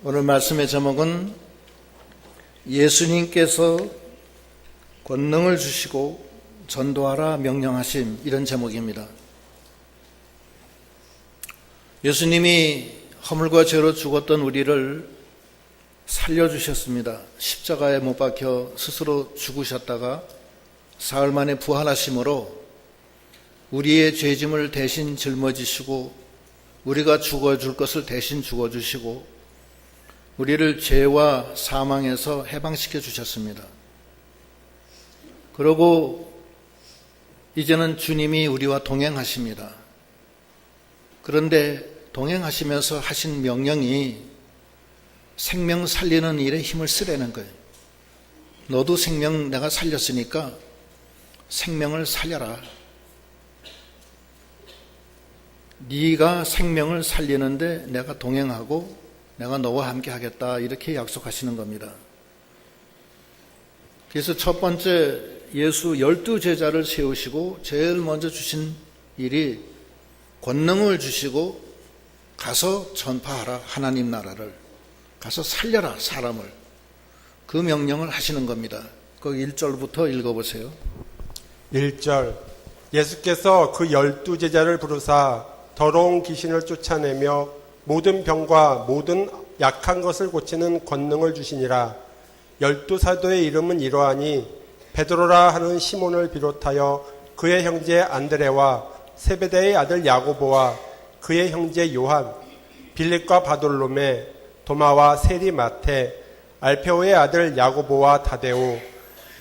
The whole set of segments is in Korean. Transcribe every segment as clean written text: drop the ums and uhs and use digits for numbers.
오늘 말씀의 제목은 예수님께서 권능을 주시고 전도하라 명령하심, 이런 제목입니다. 예수님이 허물과 죄로 죽었던 우리를 살려주셨습니다. 십자가에 못 박혀 스스로 죽으셨다가 사흘 만에 부활하심으로 우리의 죄짐을 대신 짊어지시고 우리가 죽어줄 것을 대신 죽어주시고 우리를 죄와 사망에서 해방시켜 주셨습니다. 그러고 이제는 주님이 우리와 동행하십니다. 그런데 동행하시면서 하신 명령이 생명 살리는 일에 힘을 쓰라는 거예요. 너도 생명 내가 살렸으니까 생명을 살려라. 네가 생명을 살리는데 내가 동행하고 내가 너와 함께 하겠다, 이렇게 약속하시는 겁니다. 그래서 첫 번째 예수 12제자를 세우시고 제일 먼저 주신 일이 권능을 주시고 가서 전파하라, 하나님 나라를 가서 살려라 사람을, 그 명령을 하시는 겁니다. 그 1절부터 읽어보세요. 1절. 예수께서 그 12제자를 부르사 더러운 귀신을 쫓아내며 모든 병과 모든 약한 것을 고치는 권능을 주시니라. 12사도의 이름은 이러하니 베드로라 하는 시몬을 비롯하여 그의 형제 안드레와 세베대의 아들 야고보와 그의 형제 요한, 빌립과 바돌로메, 도마와 세리 마테, 알페오의 아들 야고보와 다데오,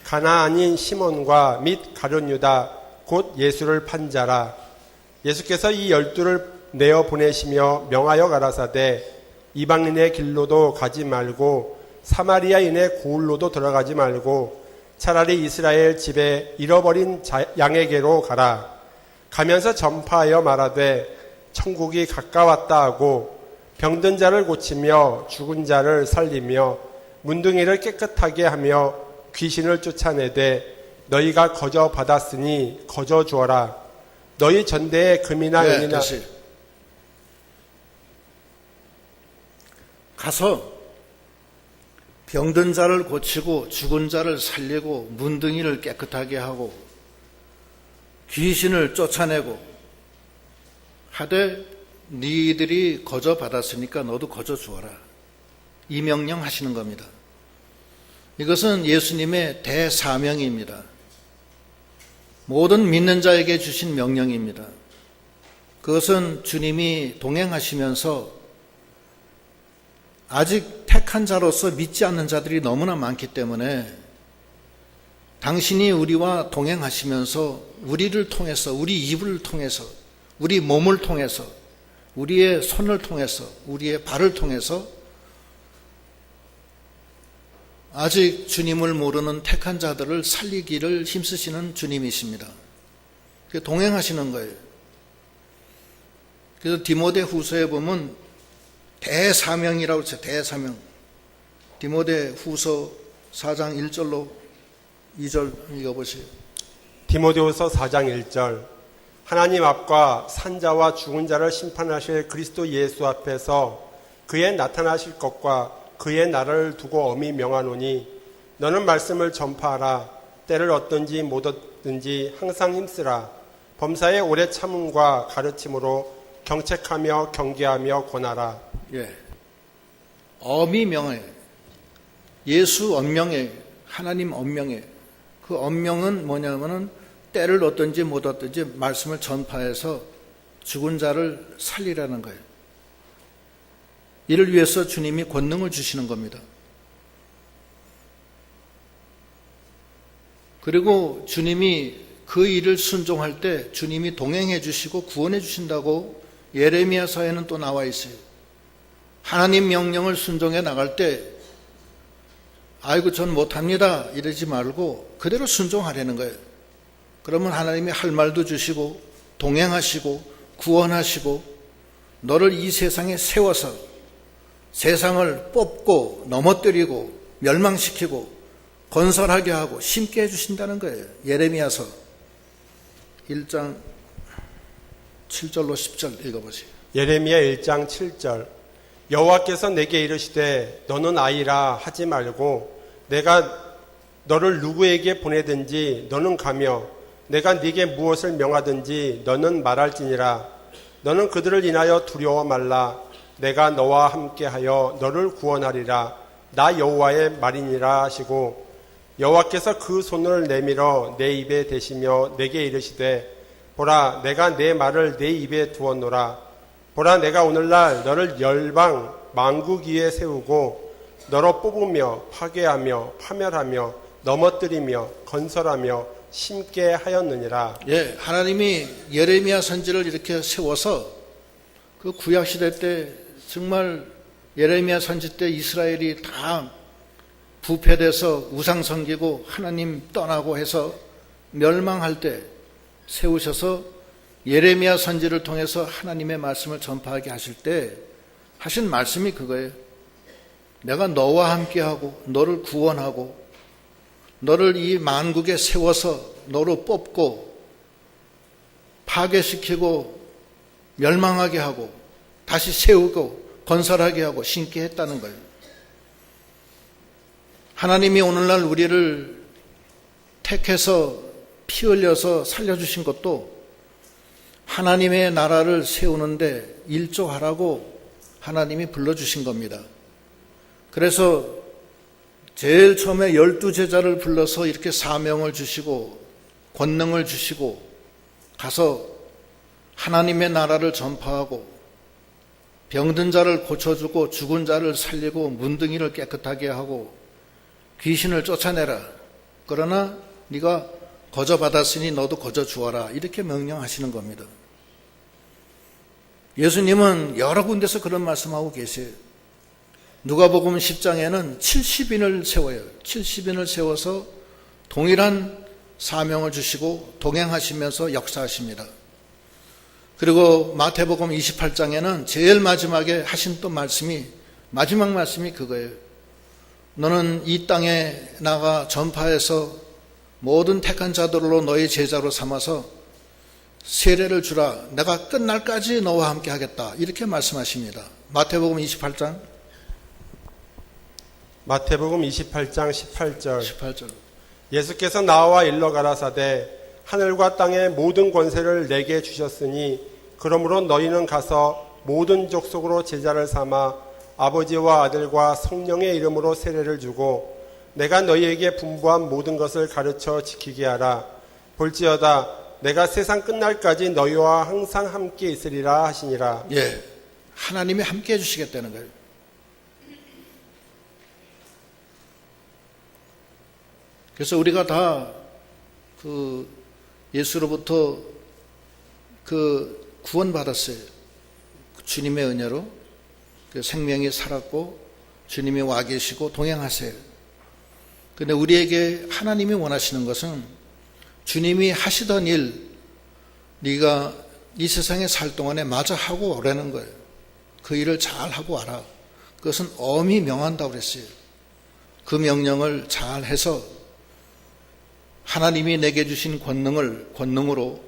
가나안인 시몬과 및 가룟 유다 곧 예수를 판 자라. 예수께서 이 12를 내어 보내시며 명하여 가라사대 이방인의 길로도 가지 말고 사마리아인의 고을로도 들어가지 말고 차라리 이스라엘 집에 잃어버린 양에게로 가라. 가면서 전파하여 말하되 천국이 가까웠다 하고 병든 자를 고치며 죽은 자를 살리며 문둥이를 깨끗하게 하며 귀신을 쫓아내되 너희가 거저 받았으니 거저 주어라. 너희 전대에 금이나 은이나 다시. 가서 병든 자를 고치고 죽은 자를 살리고 문둥이를 깨끗하게 하고 귀신을 쫓아내고 하되 너희들이 거저 받았으니까 너도 거저 주어라, 이 명령 하시는 겁니다. 이것은 예수님의 대사명입니다. 모든 믿는 자에게 주신 명령입니다. 그것은 주님이 동행하시면서 아직 택한 자로서 믿지 않는 자들이 너무나 많기 때문에 당신이 우리와 동행하시면서 우리를 통해서, 우리 입을 통해서, 우리 몸을 통해서, 우리의 손을 통해서, 우리의 발을 통해서 아직 주님을 모르는 택한 자들을 살리기를 힘쓰시는 주님이십니다. 동행하시는 거예요. 그래서 디모데 후서에 보면 대사명이라고 했어요. 대사명. 디모데 후서 4장 1절로 2절 읽어보세요. 디모데후서 4장 1절. 하나님 앞과 산자와 죽은 자를 심판하실 그리스도 예수 앞에서 그의 나타나실 것과 그의 나라를 두고 엄히 명하노니 너는 말씀을 전파하라. 때를 얻든지 못 얻든지 항상 힘쓰라. 범사의 오래 참음과 가르침으로 경책하며 경계하며 권하라. 예, 엄히 명해. 예수 엄명해. 하나님 엄명해. 그 엄명은 뭐냐면은 때를 얻든지 못 얻든지 말씀을 전파해서 죽은 자를 살리라는 거예요. 이를 위해서 주님이 권능을 주시는 겁니다. 그리고 주님이 그 일을 순종할 때 주님이 동행해 주시고 구원해 주신다고 예레미야서에는 또 나와 있어요. 하나님 명령을 순종해 나갈 때 아이고 전 못합니다 이러지 말고 그대로 순종하라는 거예요. 그러면 하나님이 할 말도 주시고 동행하시고 구원하시고 너를 이 세상에 세워서 세상을 뽑고 넘어뜨리고 멸망시키고 건설하게 하고 심게 해주신다는 거예요. 예레미야서 1장 7절로 10절 읽어보세요. 예레미야 1장 7절. 여호와께서 내게 이르시되 너는 아이라 하지 말고 내가 너를 누구에게 보내든지 너는 가며 내가 네게 무엇을 명하든지 너는 말할지니라. 너는 그들을 인하여 두려워 말라. 내가 너와 함께하여 너를 구원하리라. 나 여호와의 말이니라 하시고 여호와께서 그 손을 내밀어 내 입에 대시며 내게 이르시되 보라 내가 내 말을 내 입에 두었노라. 보라 내가 오늘날 너를 열방 만국 위에 세우고 너로 뽑으며 파괴하며 파멸하며 넘어뜨리며 건설하며 심게 하였느니라. 예, 하나님이 예레미야 선지를 이렇게 세워서 그 구약 시대 때 정말 예레미야 선지 때 이스라엘이 다 부패돼서 우상 섬기고 하나님 떠나고 해서 멸망할 때 세우셔서 예레미야 선지를 통해서 하나님의 말씀을 전파하게 하실 때 하신 말씀이 그거예요. 내가 너와 함께하고 너를 구원하고 너를 이 만국에 세워서 너로 뽑고 파괴시키고 멸망하게 하고 다시 세우고 건설하게 하고 심게 했다는 거예요. 하나님이 오늘날 우리를 택해서 피 흘려서 살려주신 것도 하나님의 나라를 세우는데 일조하라고 하나님이 불러주신 겁니다. 그래서 제일 처음에 12제자를 불러서 이렇게 사명을 주시고 권능을 주시고 가서 하나님의 나라를 전파하고 병든 자를 고쳐주고 죽은 자를 살리고 문둥이를 깨끗하게 하고 귀신을 쫓아내라. 그러나 네가 거저 받았으니 너도 거저 주어라. 이렇게 명령하시는 겁니다. 예수님은 여러 군데서 그런 말씀하고 계세요. 누가복음 10장에는 70인을 세워요. 70인을 세워서 동일한 사명을 주시고 동행하시면서 역사하십니다. 그리고 마태복음 28장에는 제일 마지막에 하신 또 말씀이 마지막 말씀이 그거예요. 너는 이 땅에 나가 전파해서 모든 택한 자들로 너의 제자로 삼아서 세례를 주라. 내가 끝날까지 너와 함께 하겠다. 이렇게 말씀하십니다. 마태복음 28장 마태복음 28장 18절. 18절. 예수께서 나와 일러 가라사대 하늘과 땅의 모든 권세를 내게 주셨으니 그러므로 너희는 가서 모든 족속으로 제자를 삼아 아버지와 아들과 성령의 이름으로 세례를 주고 내가 너희에게 분부한 모든 것을 가르쳐 지키게 하라. 볼지어다 내가 세상 끝날까지 너희와 항상 함께 있으리라 하시니라. 예, 하나님이 함께 해주시겠다는 거예요. 그래서 우리가 다 그 예수로부터 그 구원받았어요. 주님의 은혜로 그 생명이 살았고 주님이 와 계시고 동행하세요. 그런데 우리에게 하나님이 원하시는 것은 주님이 하시던 일 네가 이 세상에 살 동안에 마저 하고 오라는 거예요. 그 일을 잘 하고 와라. 그것은 엄히 명한다고 그랬어요. 그 명령을 잘 해서 하나님이 내게 주신 권능으로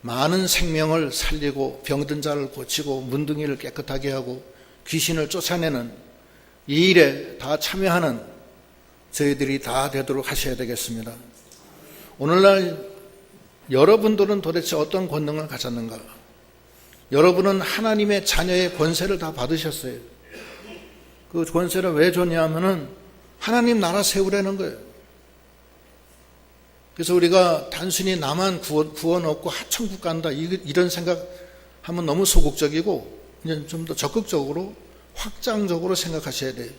많은 생명을 살리고 병든 자를 고치고 문둥이를 깨끗하게 하고 귀신을 쫓아내는 이 일에 다 참여하는 저희들이 다 되도록 하셔야 되겠습니다. 오늘날 여러분들은 도대체 어떤 권능을 가졌는가? 여러분은 하나님의 자녀의 권세를 다 받으셨어요. 그 권세를 왜 줬냐면은 하나님 나라 세우라는 거예요. 그래서 우리가 단순히 나만 구원 얻고 하천국 간다 이런 생각하면 너무 소극적이고 이제 좀 더 적극적으로 확장적으로 생각하셔야 돼요.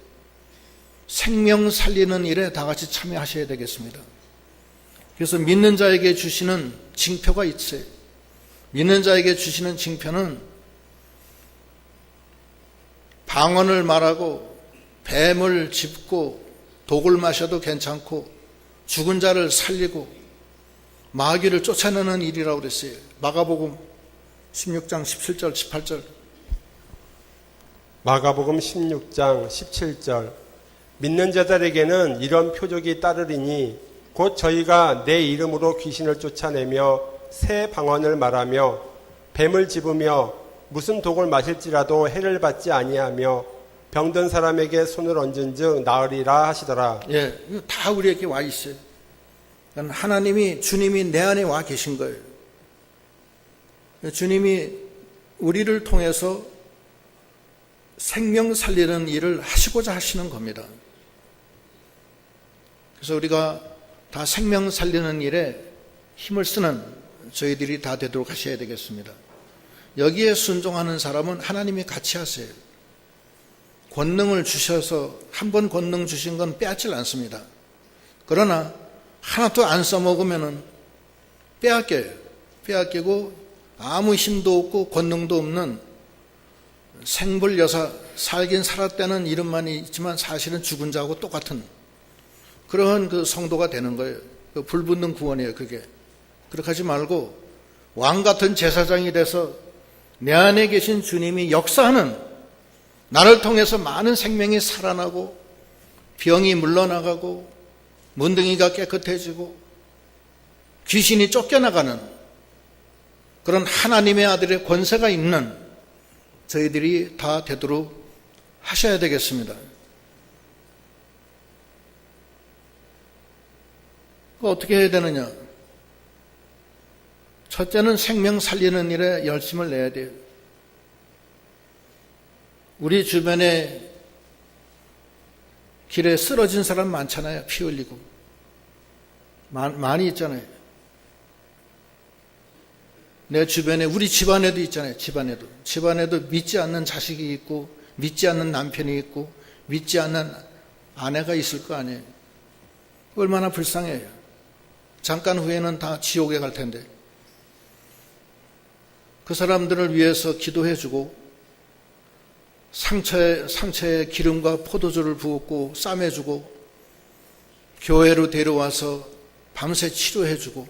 생명 살리는 일에 다 같이 참여하셔야 되겠습니다. 그래서 믿는 자에게 주시는 징표가 있어요. 믿는 자에게 주시는 징표는 방언을 말하고 뱀을 짚고 독을 마셔도 괜찮고 죽은 자를 살리고 마귀를 쫓아내는 일이라고 그랬어요. 마가복음 16장 17절 18절. 마가복음 16장 17절. 믿는 자들에게는 이런 표적이 따르리니 곧 저희가 내 이름으로 귀신을 쫓아내며 새 방언을 말하며 뱀을 집으며 무슨 독을 마실지라도 해를 받지 아니하며 병든 사람에게 손을 얹은즉 나으리라 하시더라. 예, 이거 다 우리에게 와 있어요. 그러니까 주님이 내 안에 와 계신 거예요. 주님이 우리를 통해서 생명 살리는 일을 하시고자 하시는 겁니다. 그래서 우리가 다 생명 살리는 일에 힘을 쓰는 저희들이 다 되도록 하셔야 되겠습니다. 여기에 순종하는 사람은 하나님이 같이 하세요. 권능을 주셔서 한 번 권능 주신 건 빼앗질 않습니다. 그러나 하나도 안 써먹으면 빼앗겨요. 빼앗기고 아무 힘도 없고 권능도 없는 생불여사, 살긴 살았다는 이름만 있지만 사실은 죽은 자하고 똑같은 그러한 그 성도가 되는 거예요. 그 불붙는 구원이에요, 그게. 그렇게 하지 말고 왕 같은 제사장이 돼서 내 안에 계신 주님이 역사하는, 나를 통해서 많은 생명이 살아나고 병이 물러나가고 문둥이가 깨끗해지고 귀신이 쫓겨나가는 그런 하나님의 아들의 권세가 있는 저희들이 다 되도록 하셔야 되겠습니다. 어떻게 해야 되느냐? 첫째는 생명 살리는 일에 열심을 내야 돼요. 우리 주변에 길에 쓰러진 사람 많잖아요. 피 흘리고. 많이 있잖아요. 내 주변에, 우리 집안에도 있잖아요. 집안에도 믿지 않는 자식이 있고, 믿지 않는 남편이 있고, 믿지 않는 아내가 있을 거 아니에요. 얼마나 불쌍해요. 잠깐 후에는 다 지옥에 갈 텐데. 그 사람들을 위해서 기도해주고, 상처에 기름과 포도주를 부었고 싸매주고 교회로 데려와서 밤새 치료해주고,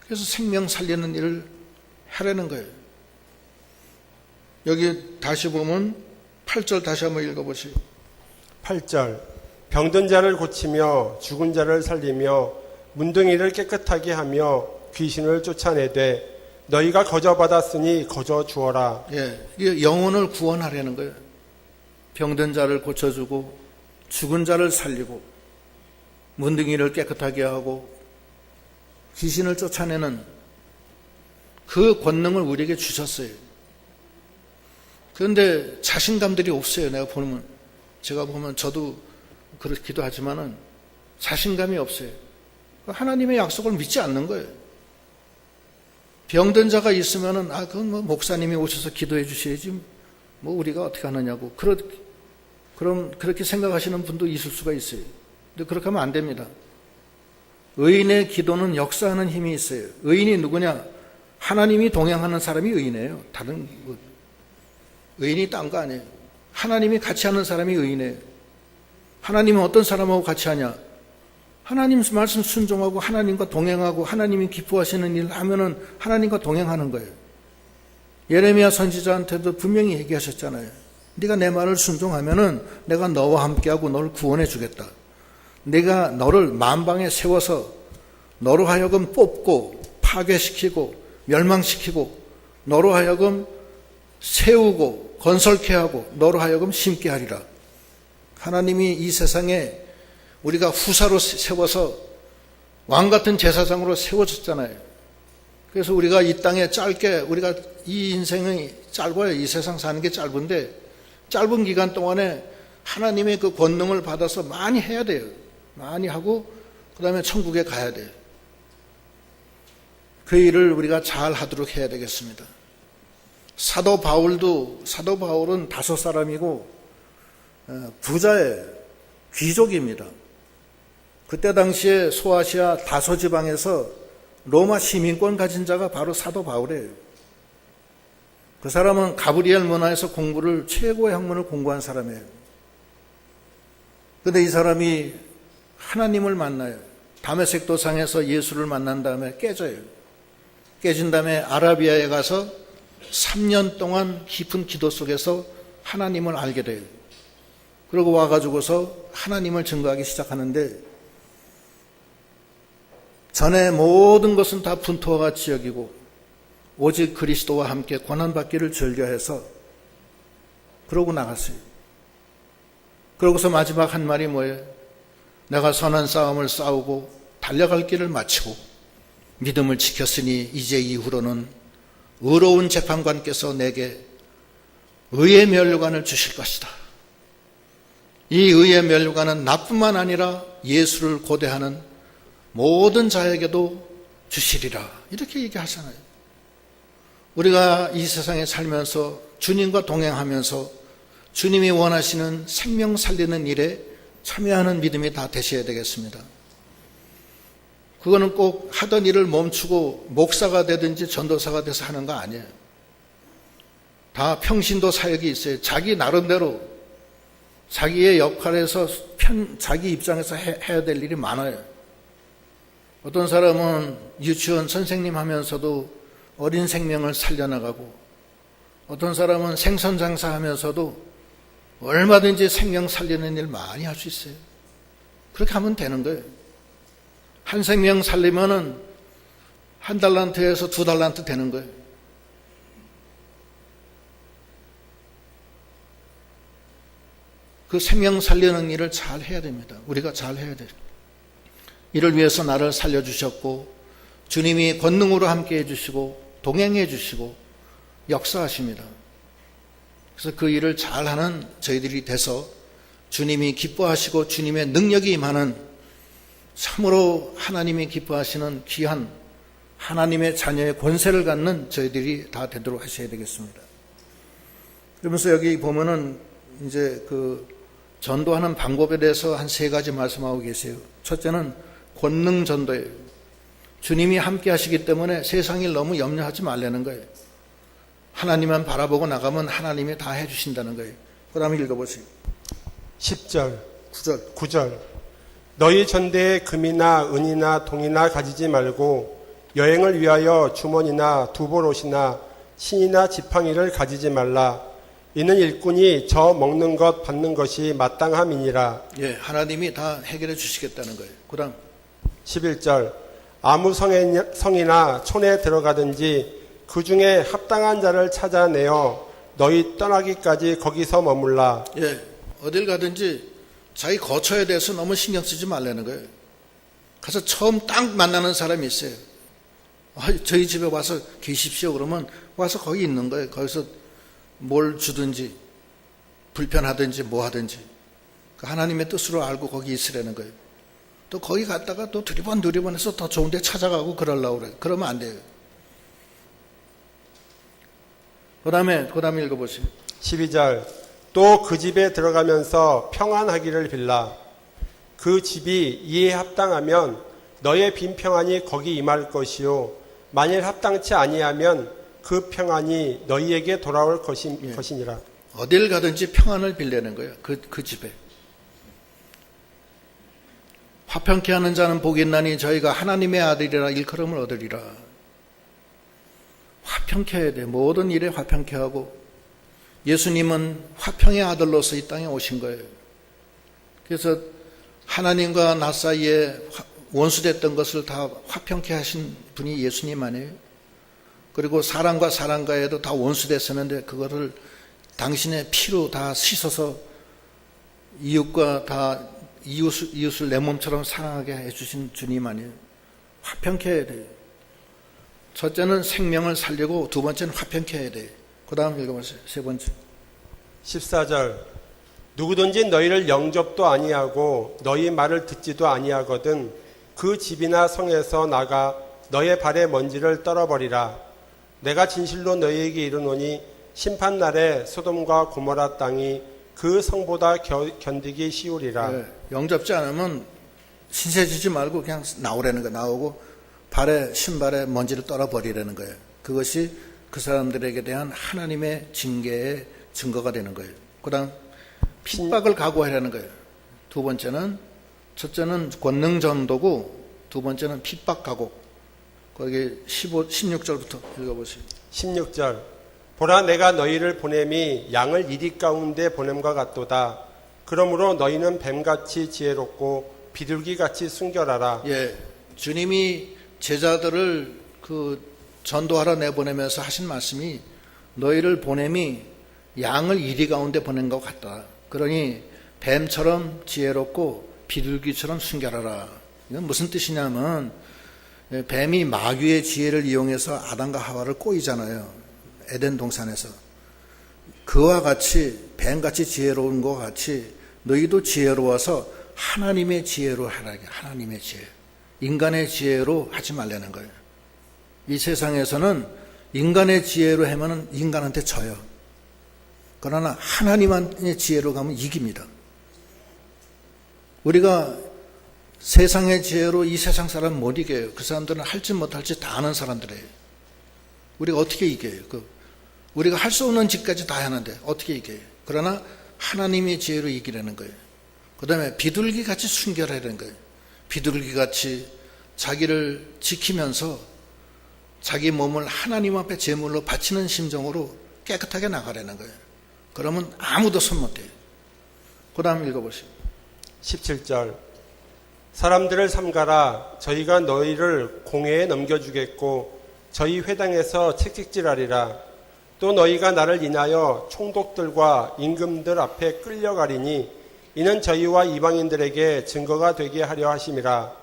그래서 생명 살리는 일을 하려는 거예요. 여기 다시 보면 8절 다시 한번 읽어보시죠. 8절 병든 자를 고치며 죽은 자를 살리며 문둥이를 깨끗하게 하며 귀신을 쫓아내되 너희가 거저 받았으니 거저 주어라. 예, 이게 영혼을 구원하려는 거예요. 병든 자를 고쳐주고 죽은 자를 살리고 문둥이를 깨끗하게 하고 귀신을 쫓아내는 그 권능을 우리에게 주셨어요. 그런데 자신감들이 없어요. 제가 보면 저도 그렇기도 하지만은 자신감이 없어요. 하나님의 약속을 믿지 않는 거예요. 병든 자가 있으면은 그건 뭐 목사님이 오셔서 기도해 주셔야지 뭐 우리가 어떻게 하느냐고 그럼 그렇게 생각하시는 분도 있을 수가 있어요. 근데 그렇게 하면 안 됩니다. 의인의 기도는 역사하는 힘이 있어요. 의인이 누구냐? 하나님이 동행하는 사람이 의인이에요. 다른 의인이 딴 거 아니에요. 하나님이 같이 하는 사람이 의인이에요. 하나님은 어떤 사람하고 같이 하냐? 하나님 말씀 순종하고 하나님과 동행하고 하나님이 기뻐하시는 일을 하면은 하나님과 동행하는 거예요. 예레미야 선지자한테도 분명히 얘기하셨잖아요. 네가 내 말을 순종하면은 내가 너와 함께하고 너를 구원해 주겠다. 내가 너를 만방에 세워서 너로 하여금 뽑고 파괴시키고 멸망시키고 너로 하여금 세우고 건설케 하고 너로 하여금 심게 하리라. 하나님이 이 세상에 우리가 후사로 세워서 왕같은 제사장으로 세워졌잖아요. 그래서 우리가 이 땅에 우리가 이 인생이 짧아요. 이 세상 사는 게 짧은데 짧은 기간 동안에 하나님의 그 권능을 받아서 많이 해야 돼요. 많이 하고 그 다음에 천국에 가야 돼요. 그 일을 우리가 잘 하도록 해야 되겠습니다. 사도 바울은 다섯 사람이고 부자의 귀족입니다. 그때 당시에 소아시아 다소 지방에서 로마 시민권 가진 자가 바로 사도 바울이에요. 그 사람은 가브리엘 문화에서 최고의 학문을 공부한 사람이에요. 그런데 이 사람이 하나님을 만나요. 다메섹 도상에서 예수를 만난 다음에 깨져요. 깨진 다음에 아라비아에 가서 3년 동안 깊은 기도 속에서 하나님을 알게 돼요. 그러고 와가지고서 하나님을 증거하기 시작하는데 전에 모든 것은 다 분토와 같이 여기고 오직 그리스도와 함께 고난받기를 즐겨해서 그러고 나갔어요. 그러고서 마지막 한 말이 뭐예요? 내가 선한 싸움을 싸우고 달려갈 길을 마치고 믿음을 지켰으니 이제 이후로는 의로운 재판관께서 내게 의의 면류관을 주실 것이다. 이 의의 면류관은 나뿐만 아니라 예수를 고대하는 모든 자에게도 주시리라. 이렇게 얘기하잖아요. 우리가 이 세상에 살면서 주님과 동행하면서 주님이 원하시는 생명 살리는 일에 참여하는 믿음이 다 되셔야 되겠습니다. 그거는 꼭 하던 일을 멈추고 목사가 되든지 전도사가 돼서 하는 거 아니에요. 다 평신도 사역이 있어요. 자기 나름대로 자기의 역할에서 자기 입장에서 해야 될 일이 많아요. 어떤 사람은 유치원 선생님 하면서도 어린 생명을 살려나가고, 어떤 사람은 생선 장사하면서도 얼마든지 생명 살리는 일 많이 할 수 있어요. 그렇게 하면 되는 거예요. 한 생명 살리면은 1달란트에서 2달란트 되는 거예요. 그 생명 살리는 일을 잘 해야 됩니다. 우리가 잘 해야 돼요. 이를 위해서 나를 살려주셨고, 주님이 권능으로 함께 해주시고 동행해 주시고 역사하십니다. 그래서 그 일을 잘하는 저희들이 돼서 주님이 기뻐하시고 주님의 능력이 임하는 참으로 하나님이 기뻐하시는 귀한 하나님의 자녀의 권세를 갖는 저희들이 다 되도록 하셔야 되겠습니다. 그러면서 여기 보면은 이제 그 전도하는 방법에 대해서 한 3가지 말씀하고 계세요. 첫째는 권능 전도예요. 주님이 함께 하시기 때문에 세상 일 너무 염려하지 말라는 거예요. 하나님만 바라보고 나가면 하나님이 다 해주신다는 거예요. 그 다음에 읽어보세요. 10절, 9절. 너희 전대에 금이나 은이나 동이나 가지지 말고 여행을 위하여 주머니나 두보롯이나 신이나 지팡이를 가지지 말라. 이는 일꾼이 저 먹는 것 받는 것이 마땅함이니라. 예, 하나님이 다 해결해 주시겠다는 거예요. 그 다음 11절, 아무 성이나 촌에 들어가든지 그 중에 합당한 자를 찾아내어 너희 떠나기까지 거기서 머물라. 예, 어딜 가든지 자기 거처에 대해서 너무 신경 쓰지 말라는 거예요. 가서 처음 딱 만나는 사람이 있어요. 저희 집에 와서 계십시오. 그러면 와서 거기 있는 거예요. 거기서 뭘 주든지 불편하든지 뭐 하든지 하나님의 뜻으로 알고 거기 있으라는 거예요. 또 거기 갔다가 또 두리번 해서 더 좋은 데 찾아가고 그러려고 그래요. 그러면 안 돼요. 그 다음에 읽어보세요. 12절, 또 그 집에 들어가면서 평안하기를 빌라. 그 집이 이에 합당하면 너의 빈 평안이 거기 임할 것이요 만일 합당치 아니하면 그 평안이 너희에게 돌아올 것이니라. 어딜 가든지 평안을 빌려는 거예요. 그 집에. 화평케 하는 자는 복이 있나니 저희가 하나님의 아들이라 일컬음을 얻으리라. 화평케 해야 돼. 모든 일에 화평케 하고, 예수님은 화평의 아들로서 이 땅에 오신 거예요. 그래서 하나님과 나 사이에 원수됐던 것을 다 화평케 하신 분이 예수님 아니에요. 그리고 사람과 사람과에도 다 원수됐었는데 그거를 당신의 피로 다 씻어서 이웃과 다 이웃을 내 몸처럼 사랑하게 해주신 주님 아니에요. 화평케 해야 돼요. 첫째는 생명을 살리고 두 번째는 화평케 해야 돼요. 그 다음 읽어보세요. 3번째 14절, 누구든지 너희를 영접도 아니하고 너희 말을 듣지도 아니하거든 그 집이나 성에서 나가 너의 발의 먼지를 떨어버리라. 내가 진실로 너희에게 이르노니 심판날에 소돔과 고모라 땅이 그 성보다 견디기 쉬우리라. 네, 영접지 않으면 신세지지 말고 그냥 나오라는 거예요. 나오고 신발에 먼지를 떨어버리라는 거예요. 그것이 그 사람들에게 대한 하나님의 징계의 증거가 되는 거예요. 그 다음 핍박을 각오하라는 거예요. 두 번째는, 첫째는 권능 전도고 두 번째는 핍박 각오. 거기 16절부터 읽어보세요. 16절, 보라 내가 너희를 보냄이 양을 이리 가운데 보냄과 같도다. 그러므로 너희는 뱀같이 지혜롭고 비둘기같이 순결하라. 예, 주님이 제자들을 그 전도하러 내보내면서 하신 말씀이 너희를 보냄이 양을 이리 가운데 보낸 것 같다. 그러니 뱀처럼 지혜롭고 비둘기처럼 순결하라. 이건 무슨 뜻이냐면 뱀이 마귀의 지혜를 이용해서 아담과 하와를 꼬이잖아요. 에덴 동산에서. 그와 같이 뱀같이 지혜로운 것 같이 너희도 지혜로워서 하나님의 지혜로 하라. 하나님의 지혜. 인간의 지혜로 하지 말라는 거예요. 이 세상에서는 인간의 지혜로 하면 인간한테 져요. 그러나 하나님의 지혜로 가면 이깁니다. 우리가 세상의 지혜로 이 세상 사람 못 이겨요. 그 사람들은 할지 못할지 다 아는 사람들이에요. 우리가 어떻게 이겨요? 우리가 할 수 없는 짓까지 다 하는데 어떻게 이겨요? 그러나 하나님의 지혜로 이기라는 거예요. 그 다음에 비둘기같이 순결하라는 거예요. 비둘기같이 자기를 지키면서 자기 몸을 하나님 앞에 제물로 바치는 심정으로 깨끗하게 나가라는 거예요. 그러면 아무도 손 못 대요. 그 다음 읽어보시죠. 17절 사람들을 삼가라. 저희가 너희를 공회에 넘겨주겠고 저희 회당에서 채찍질하리라. 또 너희가 나를 인하여 총독들과 임금들 앞에 끌려가리니 이는 저희와 이방인들에게 증거가 되게 하려 하심이라.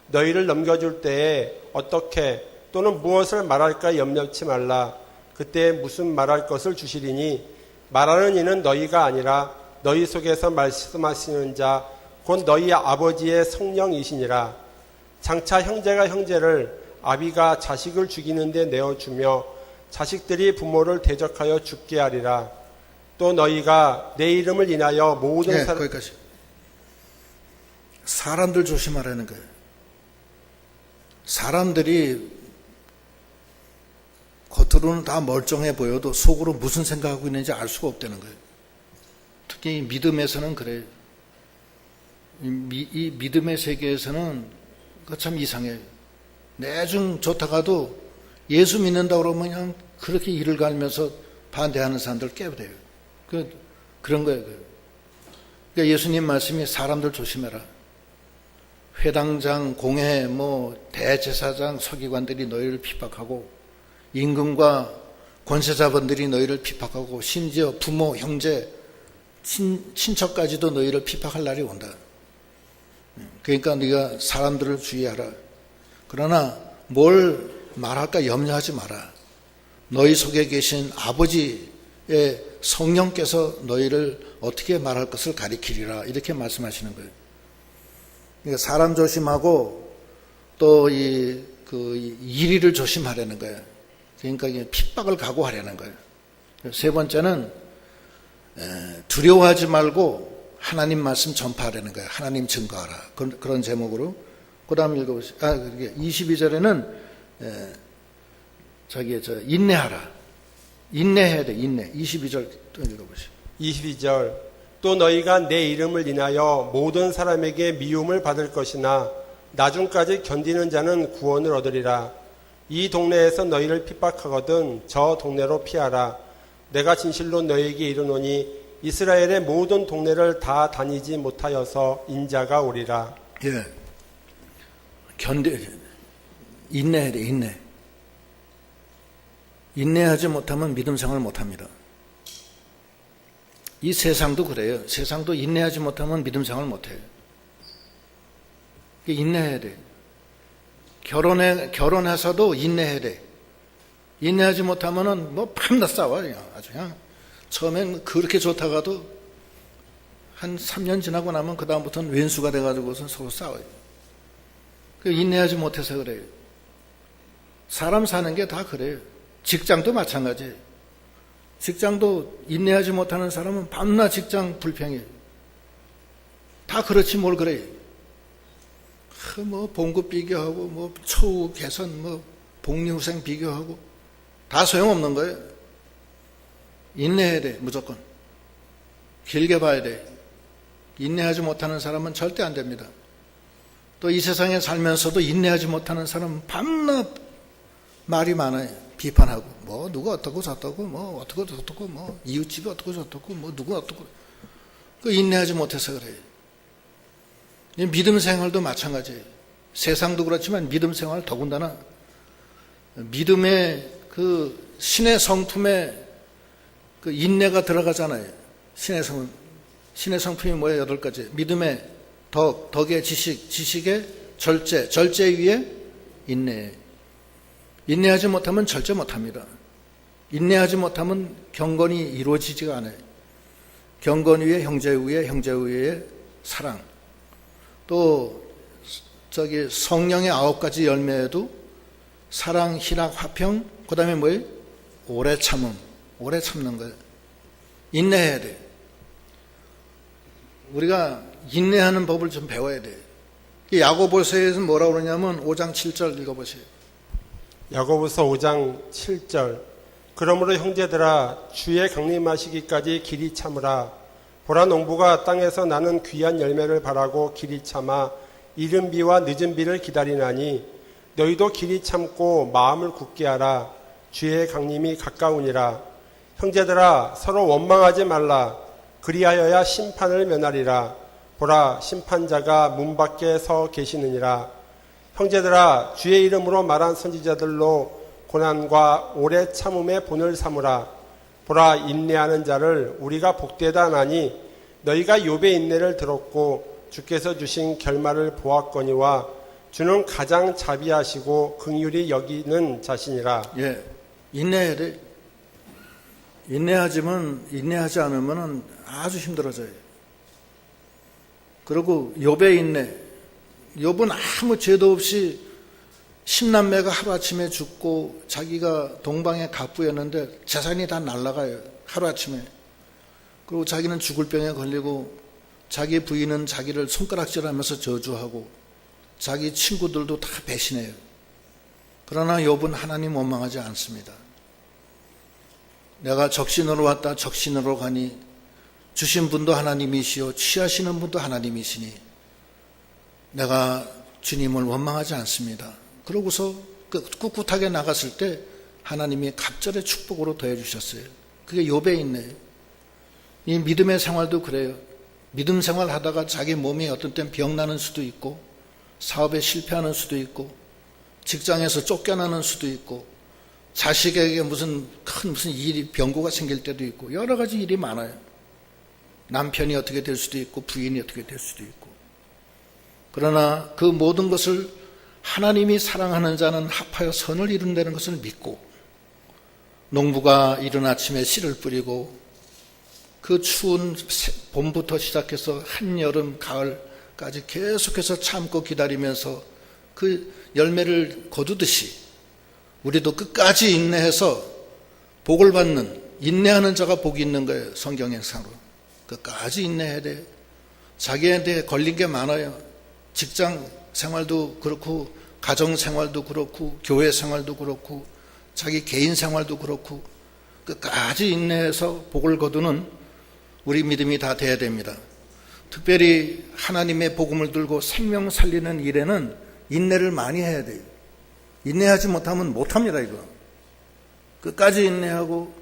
너희를 넘겨줄 때에 어떻게 또는 무엇을 말할까 염려치 말라. 그때 무슨 말할 것을 주시리니 말하는 이는 너희가 아니라 너희 속에서 말씀하시는 자 곧 너희 아버지의 성령이시니라. 장차 형제가 형제를 아비가 자식을 죽이는 데 내어주며 자식들이 부모를 대적하여 죽게 하리라. 또 너희가 내 이름을 인하여 모든 거기까지. 사람들 조심하라는 거예요. 사람들이 겉으로는 다 멀쩡해 보여도 속으로 무슨 생각하고 있는지 알 수가 없다는 거예요. 특히 믿음에서는 그래요. 이 믿음의 세계에서는 참 이상해요. 내중 좋다가도 예수 믿는다고 그러면 그냥 그렇게 이를 갈면서 반대하는 사람들 깨버려요. 그런 거예요. 그러니까 예수님 말씀이 사람들 조심해라. 회당장, 공회, 대제사장, 서기관들이 너희를 핍박하고 임금과 권세자분들이 너희를 핍박하고 심지어 부모, 형제, 친척까지도 너희를 핍박할 날이 온다. 그러니까 네가 사람들을 주의하라. 그러나 뭘 말할까 염려하지 마라. 너희 속에 계신 아버지의 성령께서 너희를 어떻게 말할 것을 가리키리라. 이렇게 말씀하시는 거예요. 그러니까 사람 조심하고 또 이리를 조심하라는 거예요. 그러니까 핍박을 각오하라는 거예요. 세 번째는 두려워하지 말고 하나님 말씀 전파하라는 거예요. 하나님 증거하라. 그런 제목으로. 그 다음 읽어보시죠. 22절에는 인내하라. 인내해야 돼. 인내. 22절 또 읽어보시죠. 22절 또 너희가 내 이름을 인하여 모든 사람에게 미움을 받을 것이나 나중까지 견디는 자는 구원을 얻으리라. 이 동네에서 너희를 핍박하거든 저 동네로 피하라. 내가 진실로 너희에게 이르노니 이스라엘의 모든 동네를 다 다니지 못하여서 인자가 오리라. 예. 인내해야 돼. 인내. 인내하지 못하면 믿음 생활을 못합니다. 이 세상도 그래요. 세상도 인내하지 못하면 믿음 생활을 못해요. 인내해야 돼. 결혼해서도 인내해야 돼. 인내하지 못하면은 밤낮 싸워요. 아주 그냥. 처음엔 그렇게 좋다가도 한 3년 지나고 나면 그 다음부터는 왼수가 돼가지고서 서로 싸워요. 인내하지 못해서 그래요. 사람 사는 게 다 그래요. 직장도 마찬가지예요. 직장도 인내하지 못하는 사람은 밤낮 직장 불평해요. 다 그렇지 뭘 그래요. 봉급 비교하고 처우 개선 복리후생 비교하고 다 소용없는 거예요. 인내해야 돼. 무조건 길게 봐야 돼. 인내하지 못하는 사람은 절대 안 됩니다. 또 이 세상에 살면서도 인내하지 못하는 사람은 밤낮 말이 많아요. 비판하고 누가 어떻고 저떻고 어떻고 저떻고 이웃집이 어떻고 저떻고 누구 어떻고. 인내하지 못해서 그래요. 믿음 생활도 마찬가지예요. 세상도 그렇지만 믿음 생활 더군다나 믿음의 그 신의 성품에 그 인내가 들어가잖아요. 신의 성품이 뭐예요? 8가지. 믿음의 덕, 덕의 지식, 지식의 절제, 절제 위에 인내. 인내하지 못하면 절제 못합니다. 인내하지 못하면 경건이 이루어지지가 않아요. 경건 위에 형제 위에 형제 위에 사랑. 또 성령의 9가지 열매에도 사랑, 희락, 화평, 그 다음에 뭐예요? 오래 참음. 오래 참는 거예요. 인내해야 돼요. 우리가 인내하는 법을 좀 배워야 돼요. 야고보서에서 뭐라고 그러냐면 5장 7절 읽어보세요. 야고보서 5장 7절. 그러므로 형제들아 주의 강림하시기까지 길이 참으라. 보라 농부가 땅에서 나는 귀한 열매를 바라고 길이 참아 이른 비와 늦은 비를 기다리나니 너희도 길이 참고 마음을 굳게 하라. 주의 강림이 가까우니라. 형제들아 서로 원망하지 말라. 그리하여야 심판을 면하리라. 보라 심판자가 문 밖에 서 계시느니라. 형제들아 주의 이름으로 말한 선지자들로 고난과 오래 참음의 본을 삼으라. 보라 인내하는 자를 우리가 복되다 하나니 너희가 욥의 인내를 들었고 주께서 주신 결말을 보았거니와 주는 가장 자비하시고 긍휼히 여기는 자신이라. 예, 인내해야 돼. 인내하지 않으면 아주 힘들어져요. 그리고 욥의 인내. 욥은 아무 죄도 없이 10남매가 하루아침에 죽고 자기가 동방의 갑부였는데 재산이 다 날아가요. 하루아침에. 그리고 자기는 죽을 병에 걸리고 자기 부인은 자기를 손가락질하면서 저주하고 자기 친구들도 다 배신해요. 그러나 욥은 하나님 원망하지 않습니다. 내가 적신으로 왔다 적신으로 가니 주신 분도 하나님이시오 취하시는 분도 하나님이시니 내가 주님을 원망하지 않습니다. 그러고서 꿋꿋하게 나갔을 때 하나님이 갑절의 축복으로 더해주셨어요. 그게 욥의 인내예요. 이 믿음의 생활도 그래요. 믿음 생활하다가 자기 몸이 어떤 땐 병나는 수도 있고 사업에 실패하는 수도 있고 직장에서 쫓겨나는 수도 있고 자식에게 무슨 일이 병고가 생길 때도 있고 여러 가지 일이 많아요. 남편이 어떻게 될 수도 있고 부인이 어떻게 될 수도 있고. 그러나 그 모든 것을 하나님이 사랑하는 자는 합하여 선을 이룬다는 것을 믿고 농부가 이른 아침에 씨를 뿌리고 그 추운 봄부터 시작해서 한여름 가을까지 계속해서 참고 기다리면서 그 열매를 거두듯이 우리도 끝까지 인내해서 복을 받는 인내하는 자가 복이 있는 거예요. 성경상으로 끝까지 인내해야 돼요. 자기한테 걸린 게 많아요. 직장 생활도 그렇고 가정 생활도 그렇고 교회 생활도 그렇고 자기 개인 생활도 그렇고 끝까지 인내해서 복을 거두는 우리 믿음이 다 돼야 됩니다. 특별히 하나님의 복음을 들고 생명 살리는 일에는 인내를 많이 해야 돼요. 인내하지 못하면 못합니다. 이거 끝까지 인내하고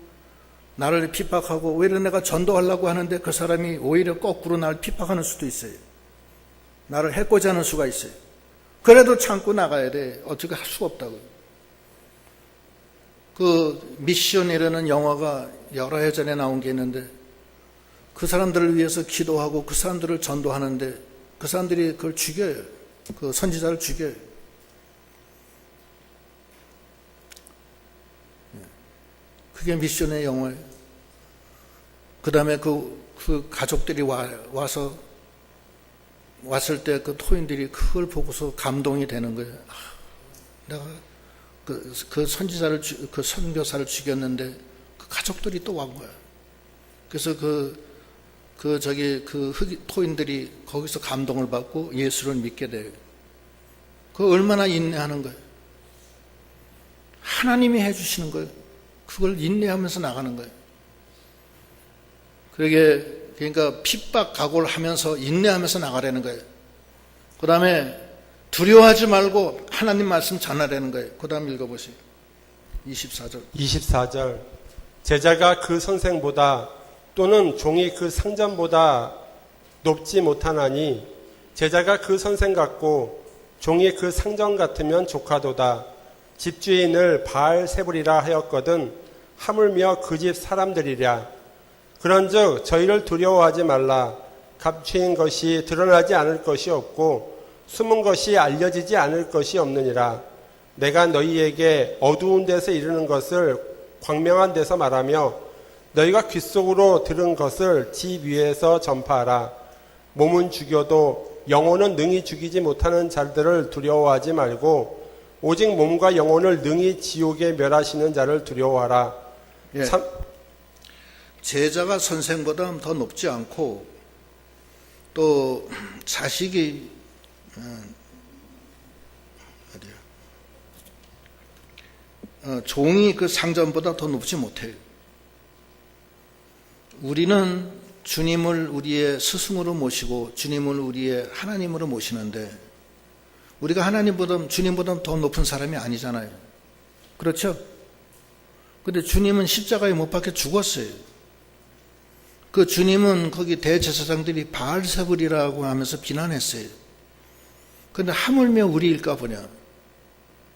나를 핍박하고 오히려 내가 전도하려고 하는데 그 사람이 오히려 거꾸로 나를 핍박하는 수도 있어요. 나를 해코지 하는 수가 있어요. 그래도 참고 나가야 돼. 어떻게 할 수가 없다고요. 그 미션이라는 영화가 여러 해 전에 나온 게 있는데 그 사람들을 위해서 기도하고 그 사람들을 전도하는데 그 사람들이 그걸 죽여요. 그 선지자를 죽여요. 그게 미션의 영화예요. 그 다음에 그 가족들이 왔을 때 그 토인들이 그걸 보고서 감동이 되는 거예요. 내가 그 선지자를, 그 선교사를 죽였는데 그 가족들이 또 온 거야. 그래서 토인들이 거기서 감동을 받고 예수를 믿게 돼요. 그 얼마나 인내하는 거예요. 하나님이 해주시는 거예요. 그걸 인내하면서 나가는 거예요. 그러니까 핍박 각오를 하면서 인내하면서 나가라는 거예요. 그 다음에 두려워하지 말고 하나님 말씀 전하라는 거예요. 그 다음 읽어보세요. 24절. 제자가 그 선생보다 또는 종이 그 상전보다 높지 못하나니 제자가 그 선생 같고 종이 그 상전 같으면 조카도다. 집주인을 바알세불이라 하였거든 하물며 그 집 사람들이랴. 그런즉 저희를 두려워하지 말라. 감추인 것이 드러나지 않을 것이 없고 숨은 것이 알려지지 않을 것이 없느니라. 내가 너희에게 어두운 데서 이르는 것을 광명한 데서 말하며 너희가 귓속으로 들은 것을 집 위에서 전파하라. 몸은 죽여도 영혼은 능히 죽이지 못하는 자들을 두려워하지 말고 오직 몸과 영혼을 능히 지옥에 멸하시는 자를 두려워하라. 예. 제자가 선생보다 더 높지 않고 또 자식이 종이 그 상전보다 더 높지 못해요. 우리는 주님을 우리의 스승으로 모시고 주님을 우리의 하나님으로 모시는데 우리가 하나님보다 주님보다 더 높은 사람이 아니잖아요. 그렇죠? 근데 주님은 십자가에 못 박혀 죽었어요. 그 주님은 거기 대제사장들이 바알세불이라고 하면서 비난했어요. 근데 하물며 우리일까 보냐.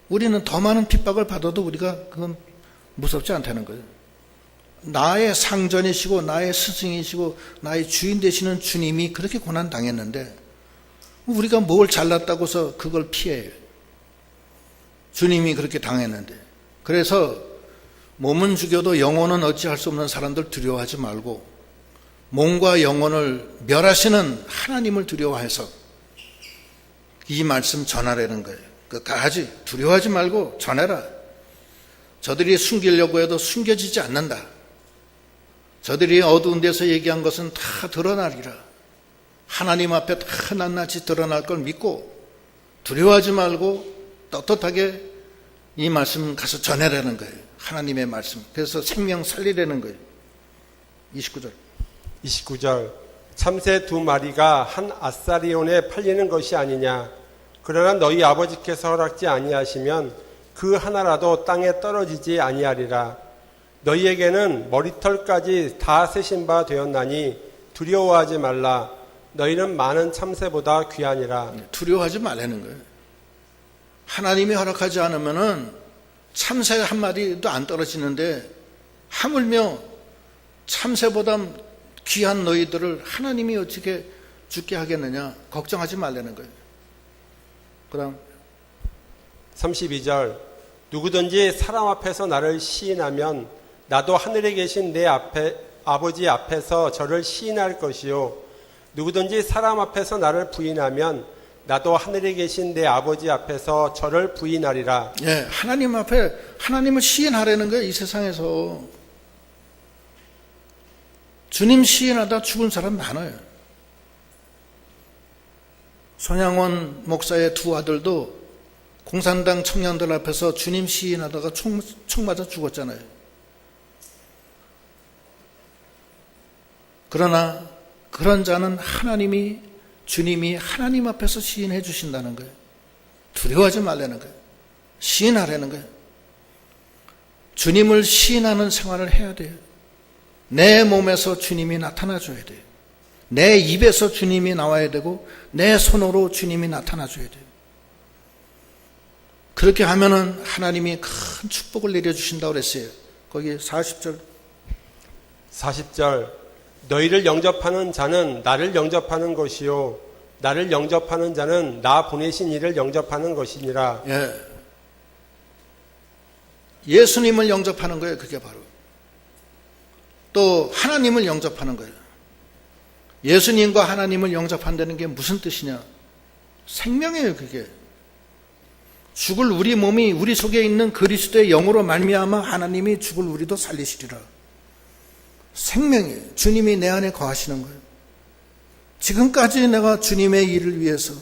우리는 더 많은 핍박을 받아도 우리가 그건 무섭지 않다는 거예요. 나의 상전이시고 나의 스승이시고 나의 주인 되시는 주님이 그렇게 고난 당했는데 우리가 뭘 잘났다고 해서 그걸 피해요. 주님이 그렇게 당했는데. 그래서 몸은 죽여도 영혼은 어찌할 수 없는 사람들 두려워하지 말고 몸과 영혼을 멸하시는 하나님을 두려워해서 이 말씀 전하라는 거예요. 끝까지 두려워하지 말고 전해라. 저들이 숨기려고 해도 숨겨지지 않는다. 저들이 어두운 데서 얘기한 것은 다 드러나리라. 하나님 앞에 다 낱낱이 드러날 걸 믿고 두려워하지 말고 떳떳하게 이 말씀 가서 전해라는 거예요. 하나님의 말씀. 그래서 생명 살리라는 거예요. 29절 참새 두 마리가 한 아사리온에 팔리는 것이 아니냐. 그러나 너희 아버지께서 허락지 아니하시면 그 하나라도 땅에 떨어지지 아니하리라. 너희에게는 머리털까지 다 세신 바 되었나니 두려워하지 말라. 너희는 많은 참새보다 귀하니라. 두려워하지 말라는 거예요. 하나님이 허락하지 않으면은 참새 한 마리도 안 떨어지는데 하물며 참새보다 귀한 너희들을 하나님이 어떻게 죽게 하겠느냐. 걱정하지 말라는 거예요. 그다음 32절 누구든지 사람 앞에서 나를 시인하면 나도 하늘에 계신 내 아버지 앞에서 저를 시인할 것이요 누구든지 사람 앞에서 나를 부인하면 나도 하늘에 계신 내 아버지 앞에서 저를 부인하리라. 예, 하나님 앞에 하나님을 시인하라는 거예요. 이 세상에서 주님 시인하다 죽은 사람 많아요. 손양원 목사의 두 아들도 공산당 청년들 앞에서 주님 시인하다가 총 맞아 죽었잖아요. 그러나 그런 자는 주님이 하나님 앞에서 시인해 주신다는 거예요. 두려워하지 말라는 거예요. 시인하라는 거예요. 주님을 시인하는 생활을 해야 돼요. 내 몸에서 주님이 나타나줘야 돼요. 내 입에서 주님이 나와야 되고 내 손으로 주님이 나타나줘야 돼요. 그렇게 하면은 하나님이 큰 축복을 내려주신다고 그랬어요. 거기 40절 너희를 영접하는 자는 나를 영접하는 것이요 나를 영접하는 자는 나 보내신 이를 영접하는 것이니라. 예. 예수님을 영접하는 거예요. 그게 바로. 또 하나님을 영접하는 거예요. 예수님과 하나님을 영접한다는 게 무슨 뜻이냐? 생명이에요. 그게. 죽을 우리 몸이 우리 속에 있는 그리스도의 영으로 말미암아 하나님이 죽을 우리도 살리시리라. 생명이에요. 주님이 내 안에 거하시는 거예요. 지금까지 내가 주님의 일을 위해서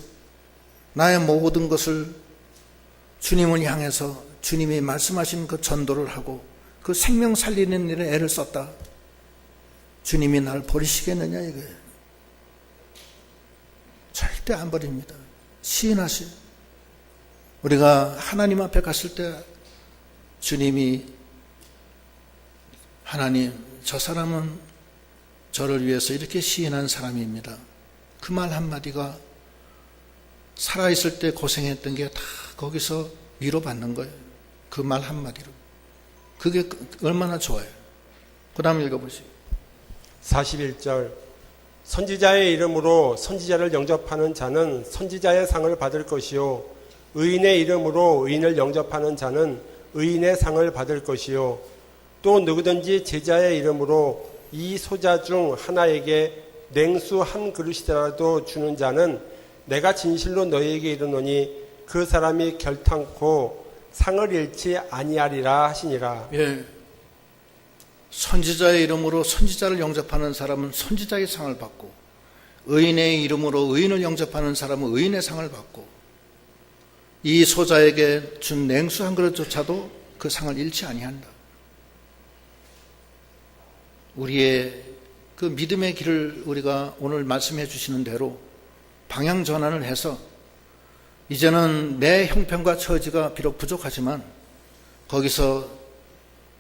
나의 모든 것을 주님을 향해서 주님이 말씀하신 그 전도를 하고 그 생명 살리는 일에 애를 썼다. 주님이 날 버리시겠느냐 이거예요. 절대 안 버립니다. 시인하세요. 우리가 하나님 앞에 갔을 때 주님이 하나님 저 사람은 저를 위해서 이렇게 시인한 사람입니다. 그 말 한마디가 살아있을 때 고생했던 게 다 거기서 위로받는 거예요. 그 말 한마디로. 그게 얼마나 좋아요. 그 다음 읽어보시죠. 41절 선지자의 이름으로 선지자를 영접하는 자는 선지자의 상을 받을 것이요 의인의 이름으로 의인을 영접하는 자는 의인의 상을 받을 것이요 또 누구든지 제자의 이름으로 이 소자 중 하나에게 냉수 한 그릇이라도 주는 자는 내가 진실로 너희에게 이르노니 그 사람이 결탄코 상을 잃지 아니하리라 하시니라. 예. 선지자의 이름으로 선지자를 영접하는 사람은 선지자의 상을 받고, 의인의 이름으로 의인을 영접하는 사람은 의인의 상을 받고, 이 소자에게 준 냉수 한 그릇조차도 그 상을 잃지 아니한다. 우리의 그 믿음의 길을 우리가 오늘 말씀해 주시는 대로 방향 전환을 해서 이제는 내 형편과 처지가 비록 부족하지만 거기서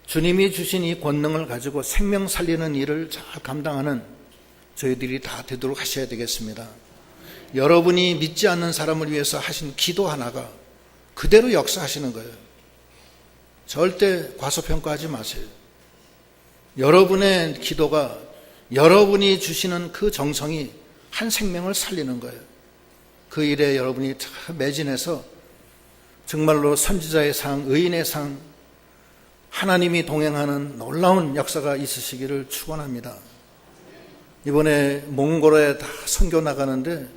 주님이 주신 이 권능을 가지고 생명 살리는 일을 잘 감당하는 저희들이 다 되도록 하셔야 되겠습니다. 여러분이 믿지 않는 사람을 위해서 하신 기도 하나가 그대로 역사하시는 거예요. 절대 과소평가하지 마세요. 여러분의 기도가 여러분이 주시는 그 정성이 한 생명을 살리는 거예요. 그 일에 여러분이 다 매진해서 정말로 선지자의 상, 의인의 상, 하나님이 동행하는 놀라운 역사가 있으시기를 축원합니다. 이번에 몽골에 다 선교 나가는데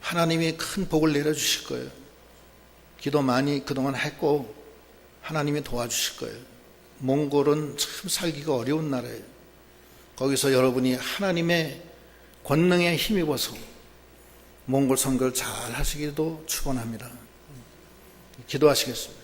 하나님이 큰 복을 내려주실 거예요. 기도 많이 그동안 했고 하나님이 도와주실 거예요. 몽골은 참 살기가 어려운 나라예요. 거기서 여러분이 하나님의 권능에 힘입어서 몽골 선교를 잘 하시기도 축원합니다. 기도하시겠습니다.